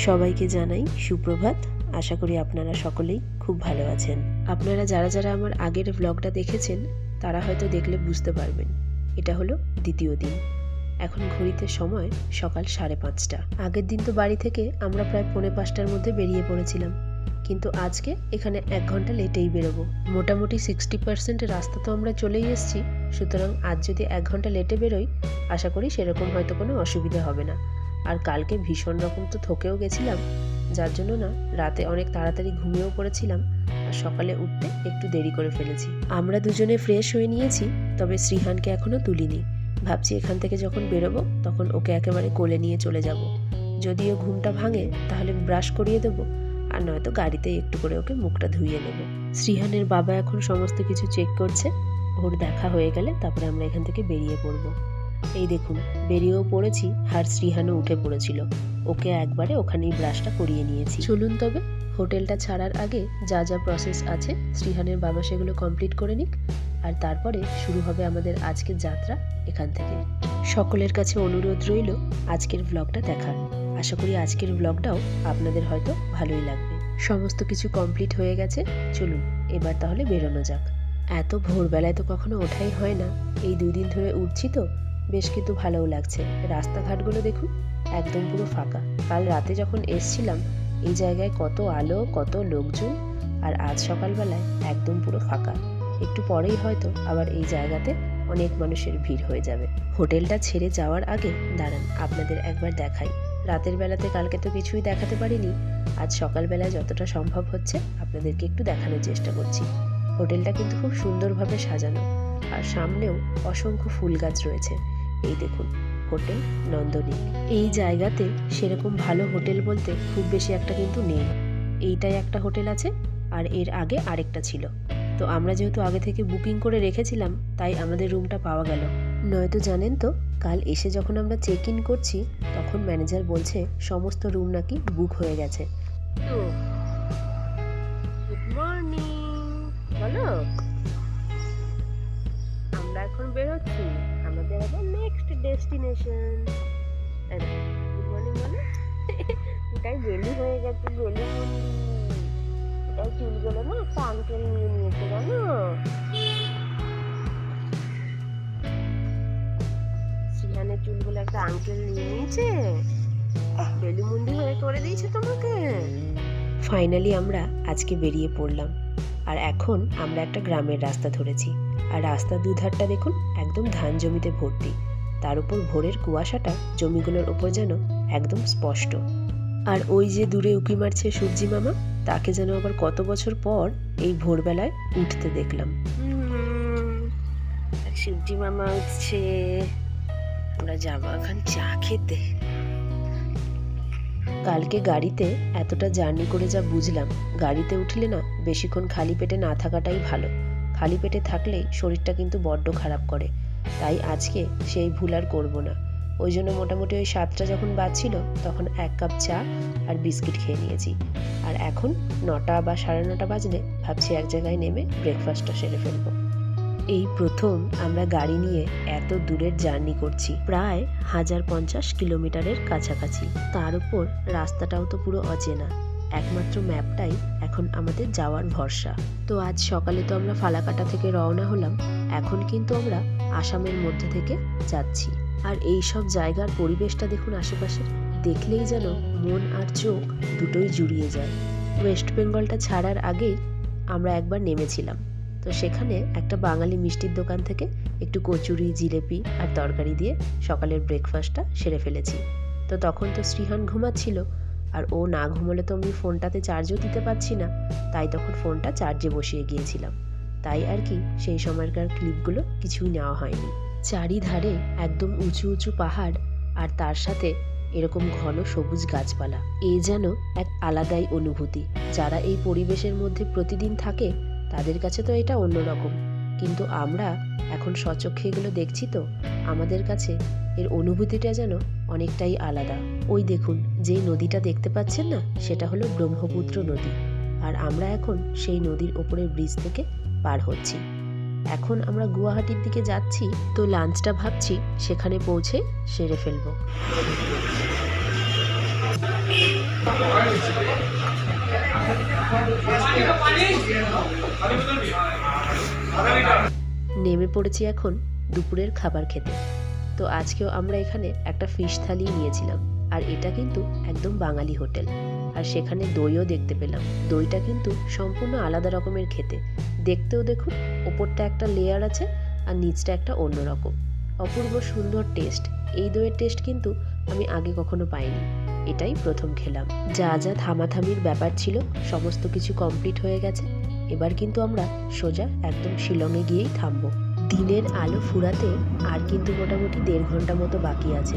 সবাইকে জানাই সুপ্রভাত। আশা করি আপনারা সকলেই খুব ভালো আছেন। আপনারা যারা যারা আমার আগের ব্লগটা দেখেছেন তারা হয়তো দেখলে বুঝতে পারবেন এটা হলো দ্বিতীয় দিন। এখন ঘড়িতে সময় সকাল 5:30। আগের দিন তো বাড়ি থেকে আমরা প্রায় 4:45টার মধ্যে বেরিয়ে পড়েছিলাম, কিন্তু আজকে এখানে 1 ঘন্টা লেটেই বেরোবো। মোটামুটি 60% রাস্তা তো আমরা চলেই এসেছি, সুতরাং আজ যদি 1 ঘন্টা লেটে বেরোই আশা করি সেরকম হয়তো কোনো অসুবিধা হবে না। আর কালকে ভীষণ রকম তো থকেও গেছিলাম, যার জন্য না রাতে অনেক তাড়াতাড়ি ঘুমিয়েও পড়েছিলাম আর সকালে উঠতে একটু দেরি করে ফেলেছি। আমরা দুজনে ফ্রেশ হয়ে নিয়েছি, তবে শ্রীহানকে এখনও তুলিনি। ভাবছি এখান থেকে যখন বেরোবো তখন ওকে একেবারে কোলে নিয়ে চলে যাব। যদিও ঘুমটা ভাঙে তাহলে ব্রাশ করিয়ে দেবো, আর নয়তো গাড়িতে একটু করে ওকে মুখটা ধুইয়ে নেব। শ্রীহানের বাবা এখন সমস্ত কিছু চেক করছে, ওর দেখা হয়ে গেলে তারপরে আমরা এখান থেকে বেরিয়ে পড়বো। এই দেখুন বেরিয়েও পড়েছি, আর শ্রীহানও উঠে পড়েছিল। ওকে একবারে ওখানেই ব্রাশটা করিয়ে নিয়েছি। চলুন তবে হোটেলটা ছাড়ার আগে যা যা প্রসেস আছে শ্রীহানের বাবা সেগুলো কমপ্লিট করে নিক, আর তারপরে শুরু হবে আমাদের আজকের যাত্রা এখান থেকে। সকলের কাছে অনুরোধ রইল আজকের ব্লগটা দেখার। আশা করি আজকের ব্লগটাও আপনাদের হয়তো ভালোই লাগবে। সমস্ত কিছু কমপ্লিট হয়ে গেছে, চলুন এবার তাহলে বেরোনো যাক। এত ভোরবেলায় তো কখনো ওঠাই হয় না, এই 2 দিন ধরে উঠছি তো বেশ কিন্তু ভালোও লাগছে। রাস্তাঘাটগুলো দেখুন একদম পুরো ফাঁকা। কাল রাতে যখন এসছিলাম এই জায়গায় কত আলো, কত লোকজন, আর আজ সকালবেলায় একদম পুরো ফাঁকা। একটু পরেই হয়তো আবার এই জায়গাতে অনেক মানুষের ভিড় হয়ে যাবে। হোটেলটা ছেড়ে যাওয়ার আগে দাঁড়ান আপনাদের একবার দেখাই। রাতের বেলাতে কালকে তো কিছুই দেখাতে পারিনি, আজ সকালবেলায় যতটা সম্ভব হচ্ছে আপনাদেরকে একটু দেখানোর চেষ্টা করছি। হোটেলটা কিন্তু খুব সুন্দরভাবে সাজানো, আর সামনেও অসংখ্য ফুল গাছ রয়েছে। এই দেখুন হোটেল নন্দনী। এই জায়গাতে সেরকম ভালো হোটেল বলতে খুব বেশি একটা কিন্তু নেই। এইটাই একটা হোটেল আছে, আর এর আগে আরেকটা ছিল। তো আমরা যেহেতু আগে থেকে বুকিং করে রেখেছিলাম তাই আমাদের রুমটা পাওয়া গেল। নয়তো জানেন তো কাল এসে যখন আমরা চেক ইন করছি তখন ম্যানেজার বলছে সমস্ত রুম নাকি বুক হয়ে গেছে। তো গুড মর্নিং, বলো আমরা এখন বেরোচ্ছি আমাদের আবার নেক্সট ডেস্টিনেশন। গুড মর্নিং বলো। এটাই বেলি হয়ে গেছে, বেলি মন্দির। এটাই চুলগুলো না একটা আঙ্কেল নিয়ে নিয়েছে জানো। শ্রীহানের চুলগুলো একটা আঙ্কেল নিয়ে নিয়েছে, বেলি মন্দির হয়ে করে দিয়েছে তোমাকে। ফাইনালি আমরা আজকে বেরিয়ে পড়লাম, আর এখন আমরা একটা গ্রামের রাস্তা ধরেছি। আর রাস্তার দুধারটা দেখুন একদম ধান জমিতে ভর্তি, তার উপর ভোরের কুয়াশাটা জমিগুলোর ওপর যেন একদম স্পষ্ট। আর ওই যে দূরে উঁকি মারছে সূর্যি মামা, তাকে যেন আবার কত বছর পর এই ভোরবেলায় উঠতে দেখলাম। সূর্যি মামা উঠছে, আমরা যাবো এখন চা খেতে। কালকে গাড়িতে এতটা জার্নি করে যা বুঝলাম, গাড়িতে উঠলে না বেশিক্ষণ খালি পেটে না থাকাটাই ভালো। খালি পেটে থাকলেই শরীরটা কিন্তু বড্ড খারাপ করে। তাই আজকে সেই ভুল আর করবো না। ওই জন্য মোটামুটি ওই 7টা যখন বাজছিল তখন 1 কাপ চা আর বিস্কিট খেয়ে নিয়েছি। আর এখন 9টা বা 9:30 বাজলে ভাবছি এক জায়গায় নেমে ব্রেকফাস্টটা সেরে ফেলবো। এই প্রথম আমরা গাড়ি নিয়ে এত দূরের জার্নি করছি, প্রায় 1050 কিলোমিটারের কাছাকাছি। তার উপর রাস্তাটাও তো পুরো অচেনা, একমাত্র ম্যাপটাই এখন আমাদের যাওয়ার ভরসা। তো আজ সকালে তো আমরা ফালাকাটা থেকে রওনা হলাম, এখন কিন্তু আমরা আসামের মধ্যে থেকে যাচ্ছি। আর এই সব জায়গার পরিবেশটা দেখুন আশেপাশে, দেখলেই যেন মন আর চোখ দুটোই জুড়িয়ে যায়। ওয়েস্ট বেঙ্গলটা ছাড়ার আগেই আমরা একবার নেমেছিলাম, তো সেখানে একটা বাঙালি মিষ্টির দোকান থেকে একটু কচুরি, জিলেপি আর তরকারি দিয়ে সকালের ব্রেকফাস্টটা সেরে ফেলেছি। তো তখন তো শ্রীহান ঘুমাচ্ছিল, আর ও না ঘুমোলে তো আমি ফোনটাতে চার্জও দিতে পারছি না, তাই তখন ফোনটা চার্জে বসিয়ে গিয়েছিলাম। তাই আর কি সেই সময়কার ক্লিপগুলো কিছুই নেওয়া হয়নি। চারিধারে একদম উঁচু উঁচু পাহাড়, আর তার সাথে এরকম ঘন সবুজ গাছপালা। এ যেন এক আলাদাই অনুভূতি। যারা এই পরিবেশের মধ্যে প্রতিদিন থাকে তাদের কাছে তো এটা অন্যরকম, কিন্তু আমরা এখন স্বচক্ষে এগুলো দেখছি তো আমাদের কাছে এর অনুভূতিটা যেন অনেকটাই আলাদা। ওই দেখুন যেই নদীটা দেখতে পাচ্ছেন না, সেটা হলো ব্রহ্মপুত্র নদী, আর আমরা এখন সেই নদীর ওপরের ব্রিজ থেকে পার হচ্ছি। এখন আমরা গুয়াহাটির দিকে যাচ্ছি, তো লাঞ্চটা ভাবছি সেখানে পৌঁছে সেরে ফেলবো। নেমে পড়েছি এখন দুপুরের খাবার খেতে। তো আজকেও আমরা এখানে একটা ফিশ থালি নিয়েছিলাম, আর এটা কিন্তু একদম বাঙালি হোটেল। আর সেখানে দইও দেখতে পেলাম। দইটা কিন্তু সম্পূর্ণ আলাদা রকমের খেতে, দেখতেও দেখুন, ওপরটা একটা লেয়ার আছে আর নিচটা একটা অন্যরকম, অপূর্ব সুন্দর টেস্ট। এই দইয়ের টেস্ট কিন্তু আমি আগে কখনো পাইনি, এটাই প্রথম খেলাম। যা যা থামাথামির ব্যাপার ছিল সমস্ত কিছু কমপ্লিট হয়ে গেছে। এবার কিন্তু আমরা সোজা একদম শিলংয়ে গিয়েই থামবো। দিনের আলো ফুরাতে আর কিন্তু মোটামুটি 1.5 ঘন্টা মতো বাকি আছে।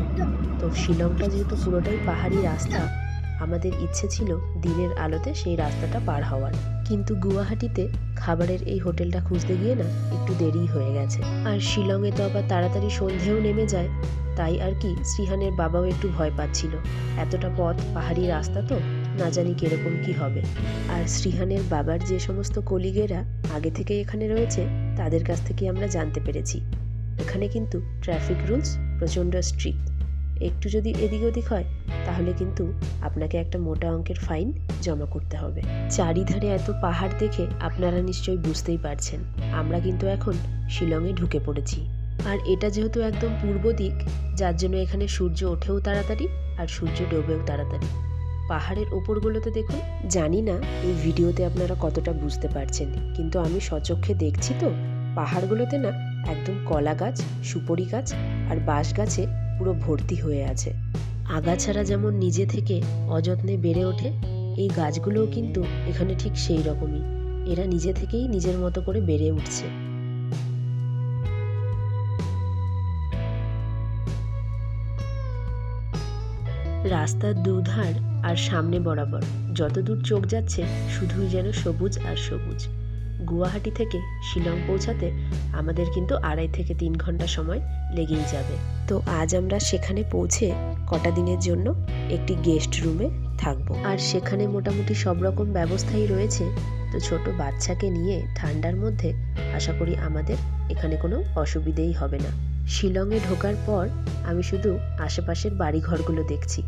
তো শিলংটা যেহেতু পুরোটাই পাহাড়ি রাস্তা, আমাদের ইচ্ছে ছিল দিনের আলোতে সেই রাস্তাটা পার হওয়ার। কিন্তু গুয়াহাটিতে খাবারের এই হোটেলটা খুঁজতে গিয়ে না একটু দেরি হয়ে গেছে। আর শিলংয়ে তো আবার তাড়াতাড়ি সন্ধেও নেমে যায়, তাই আর কি শ্রীহানের বাবাও একটু ভয় পাচ্ছিল। এতটা পথ পাহাড়ি রাস্তা তো, না জানি কিরকম কি হবে। আর শ্রীহানের বাবার যে সমস্ত কলিগেরা আগে থেকে এখানে রয়েছে, তাদের কাছ থেকে আমরা জানতে পেরেছি এখানে কিন্তু ট্রাফিক রুলস প্রচণ্ড স্ট্রিক্ট। একটু যদি এদিক ওদিক হয় তাহলে কিন্তু আপনাকে একটা মোটা অঙ্কের ফাইন জমা করতে হবে। চারিধারে এত পাহাড় দেখে আপনারা নিশ্চয়ই বুঝতেই পারছেন আমরা কিন্তু এখন শিলংয়ে ঢুকে পড়েছি। আর এটা যেহেতু একদম পূর্ব দিক, যার জন্য এখানে সূর্য ওঠেও তাড়াতাড়ি আর সূর্য ডোবেও তাড়াতাড়ি। পাহাড়ের ওপরগুলোতে দেখুন, জানি না এই ভিডিওতে আপনারা কতটা বুঝতে পারছেন, কিন্তু আমি স্বচক্ষে দেখছি তো পাহাড়গুলোতে না একদম কলা গাছ, সুপারি গাছ আর বাঁশ গাছে পুরো ভর্তি হয়ে আছে। আগাছাড়া যেমন নিজে থেকে অযত্নে বেড়ে ওঠে, এই গাছগুলোও কিন্তু এখানে ঠিক সেই রকমই, এরা নিজে থেকেই নিজের মতো করে বেড়ে উঠছে। রাস্তার দুধার আর সামনে বরাবর যতদূর চোখ যাচ্ছে শুধুই যেন সবুজ আর সবুজ। গুয়াহাটি থেকে শিলং পৌঁছাতে আমাদের কিন্তু 2.5 থেকে 3 ঘন্টা সময় লেগেই যাবে। তো আজ আমরা সেখানে পৌঁছে কটা দিনের জন্য একটি গেস্ট রুমে থাকবো। আর সেখানে মোটামুটি সব রকম ব্যবস্থাই রয়েছে। তো ছোট বাচ্চাকে নিয়ে ঠান্ডার মধ্যে আশা করি আমাদের এখানে কোনো অসুবিধেই হবে না। শিলংয়ে ঢোকার পর আমি শুধু আশেপাশের বাড়িঘরগুলো দেখছি।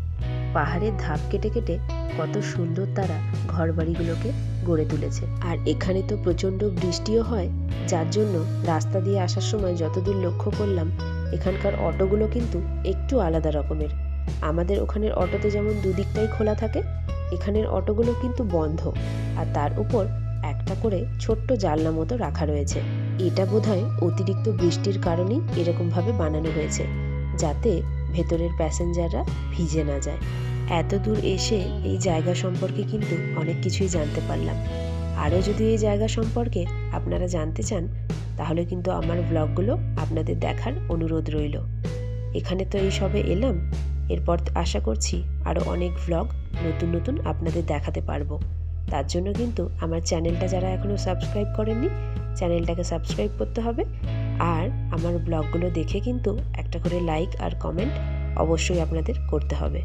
পাহাড়ের ধাপ কেটে কেটে কত সুন্দর তারা ঘরবাড়িগুলোকে গড়ে তুলেছে। আর এখানে তো প্রচণ্ড বৃষ্টিও হয়, যার জন্য রাস্তা দিয়ে আসার সময় যতদূর লক্ষ্য করলাম এখানকার অটোগুলো কিন্তু একটু আলাদা রকমের। আমাদের ওখানের অটোতে যেমন দুদিকটাই খোলা থাকে, এখানের অটোগুলো কিন্তু বন্ধ, আর তার উপর একটা করে ছোট্ট জানলা মতো রাখা রয়েছে। এটা বোধহয় অতিরিক্ত বৃষ্টির কারণেই এরকমভাবে বানানো হয়েছে, যাতে ভেতরের প্যাসেঞ্জাররা ভিজে না যায়। এত দূর এসে এই জায়গা সম্পর্কে কিন্তু অনেক কিছুই জানতে পারলাম। আরও যদি এই জায়গা সম্পর্কে আপনারা জানতে চান তাহলে কিন্তু আমার ব্লগগুলো আপনাদের দেখার অনুরোধ রইল। এখানে তো এই সবে এলাম, এরপর আশা করছি আরও অনেক ব্লগ নতুন নতুন আপনাদের দেখাতে পারবো। তার জন্য কিন্তু আমার চ্যানেলটা যারা এখনও সাবস্ক্রাইব করেননি, চ্যানেলটাকে সাবস্ক্রাইব করতে হবে। আর আমার ব্লগগুলো দেখে কিন্তু একটা করে লাইক আর কমেন্ট অবশ্যই আপনাদের করতে হবে।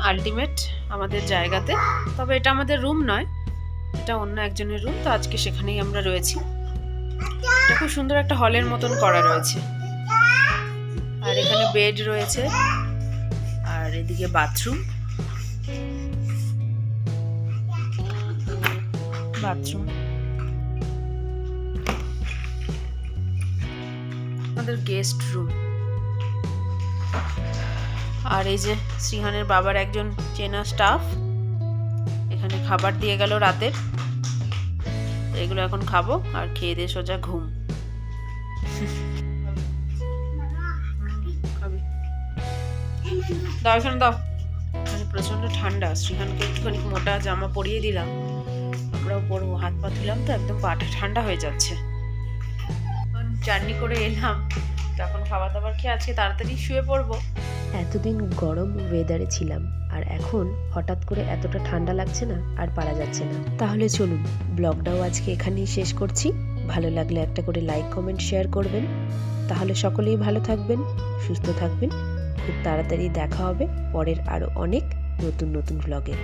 আলটিমেট আমাদের জায়গাতে, তবে এটা আমাদের রুম নয়, এটা অন্য একজনের রুম। তো আজকে সেখানেই আমরা রয়েছি। এটা খুব সুন্দর একটা হলের মতন করা রয়েছে, আর এখানে বেড রয়েছে, আর এদিকে বাথরুম। আমাদের গেস্ট রুম। আর এই যে শ্রীহানের বাবার একজন চেনা স্টাফ এখানে খাবার দিয়ে গেল রাতের। এগুলো এখন খাবো আর খেয়ে দিয়ে সোজা ঘুম। দাও এখানে দাও। এখানে প্রচন্ড ঠান্ডা, শ্রীহানকে একটুখানি মোটা জামা পরিয়ে দিলাম, আমরাও পরবো। হাত পা ধুলাম তো একদম পাটা ঠান্ডা হয়ে যাচ্ছে। জার্নি করে এলাম, তখন খাবার দাবার খেয়ে আজকে তাড়াতাড়ি শুয়ে পড়বো। এতদিন গরম ওয়েদারে ছিলাম, আর এখন হঠাৎ করে এতটা ঠান্ডা লাগছে না, আর পারা যাচ্ছে না। তাহলে চলুন ব্লগটাও আজকে এখানেই শেষ করছি। ভালো লাগলে একটা করে লাইক কমেন্ট শেয়ার করবেন। তাহলে সকলেই ভালো থাকবেন, সুস্থ থাকবেন। খুব তাড়াতাড়ি দেখা হবে পরের আরও অনেক নতুন নতুন ব্লগে।